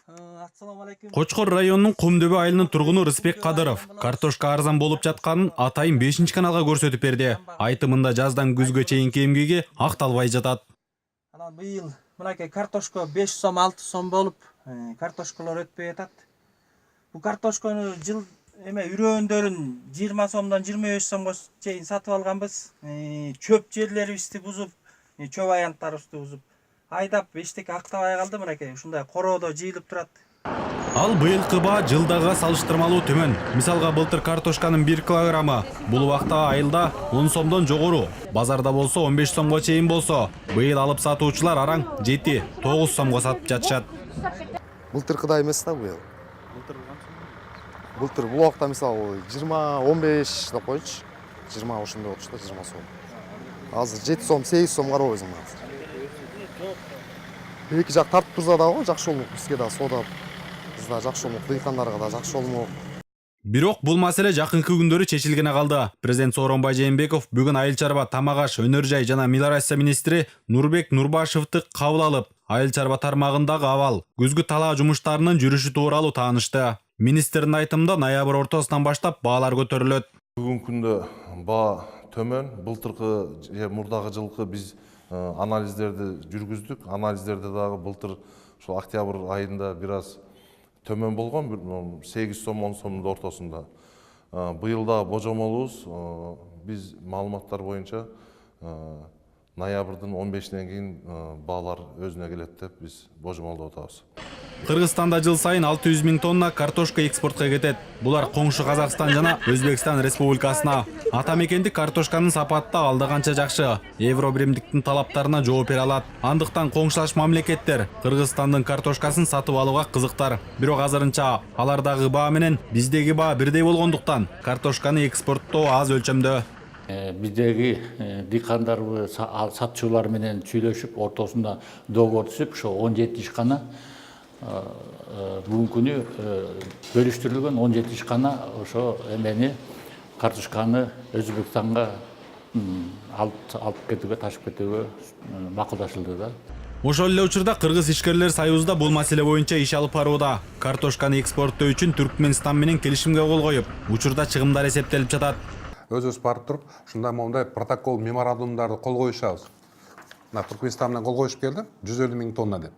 Assalamu алейкум. Кочкор районунун Кумдөбө айылынын тургуну Рыспек Кадыров картошка арзан болуп жатканын атайын 5-каналга көрсөтүп берди. Айтымында жаздан күзгө чейинки эмгеги акталбай жатат. Анан быйыл мынакей картошка 5 сом 6 сом болуп, картошкалар өтпөй атат. Бу картошканы жыл үрөөндөрүн 20 сомдон 25 сомго чейин сатып алганбыз. Чөп жерлерибизди бузуп, чөп аянттарыбызды бузуп, айдап эчтеке актабай калды мынакей. Ушундай короодо жыйылып турат. Ал быйылкы баа жылдага салыштырмалуу төмөн. Мисалга былтыр картошканын 1 килограммы бул убакта айылда 10 сомдон жогору, базарда болсо 15 сомго чейин болсо, быйыл алып сатуучулар араң 7-9 сомго сатып жатышат. Былтыркыдай эмес да быйыл. Былтыр бул убакта мисалы 20-15 деп койчу. 20 ошондой болчу да 20 сом. Азыр 7 сом, 8 сом карабайсың азыр. Эки жак тартып турса дагы жакшы болмок, бизге да соода да жакшы болмок, дыйкандарга да жакшы болмок. Бирок бул маселе жакынкы күндөрү чечилгене калды. Президент Сооронбай Жээнбеков бүгүн айыл чарба, тамак аш, өнөр жай жана мелиорация министри Нурбек Нурбашевди кабыл алып, айыл чарба тармагындагы абал, күзгү талаа жумуштарынын жүрүшү тууралуу таанышты. Министрдин айтымында ноябрь ортосунан баштап баалар көтөрүлөт. Бүгүнкү күндө баа төмөн, былтыркы же мурдагы жылкы биз анализдерди жүргүздүк. Анализдерде дагы былтыр ошол октябрь айында бир аз төмөн болгон, 8 сом 10 сомдун ортосунда. Быйыл дагы божомолубуз биз маалыматтар боюнча ноябрдын 15-ден кийин баалар өзүнө келет деп биз божомолдоп атабыз. Кыргызстанда жыл сайын 600 000 тонна картошка экспортко кетет. Булар коңшу Казакстан жана Өзбекстан республикасына. Ата мекендик картошканын сапаты да алда канча жакшы. Евробиримдиктин талаптарына жооп бере алат. Андыктан коңшулаш мамлекеттер Кыргызстандын картошкасын сатып алууга кызыктар. Бирок азырынча алардагы баа менен биздеги баа бирдей болгондуктан картошканы экспорттоо аз өлчөмдө. Биздеги дыйкандар сатчылар менен сүйлөшүп, ортосунда договор түзүп, ошо 17 ишкана бүгүнкү күнү бөлүштүрүлгөн 17 ишкана ошо эмени картошканы Өзбекстанга алып кетүүгө, ташып кетүүгө макулдашылды да. Ошол эле учурда Кыргыз ишкерлер союзу да бул маселе боюнча иш алып барууда. Картошканы экспорттоо үчүн Түркмөнстан менен келишимге кол коюп, учурда чыгымдар эсептелип жатат. Өзүбүз барып туруп, ушундай протокол, меморандумдарды кол коюшабыз. Түркмөнстан менен кол коюшуп келди, 150 000 тонна деп.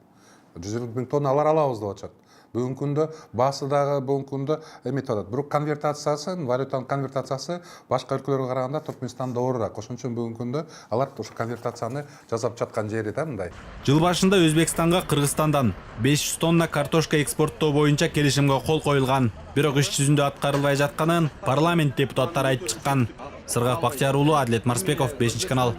150 000 тонна алабыз деп атышат. Бүгүнкү күндө баасы дагы бүгүнкү күндө эметип атат. Бирок конвертациясы, валютанын конвертациясы башка өлкөлөргө караганда Түркмөнстан доорураак. Ошон үчүн бүгүнкү күндө алар ошо конвертацияны жасап жаткан жери да мындай. Жыл башында Өзбекстанга Кыргызстандан 500 тонна картошка экспорттоо боюнча келишимге кол коюлган. Бирок иш жүзүндө аткарылбай жатканын парламент депутаттары айтып чыккан. Сыргак Бактияр уулу, Адлет Марсбеков, 5 канал.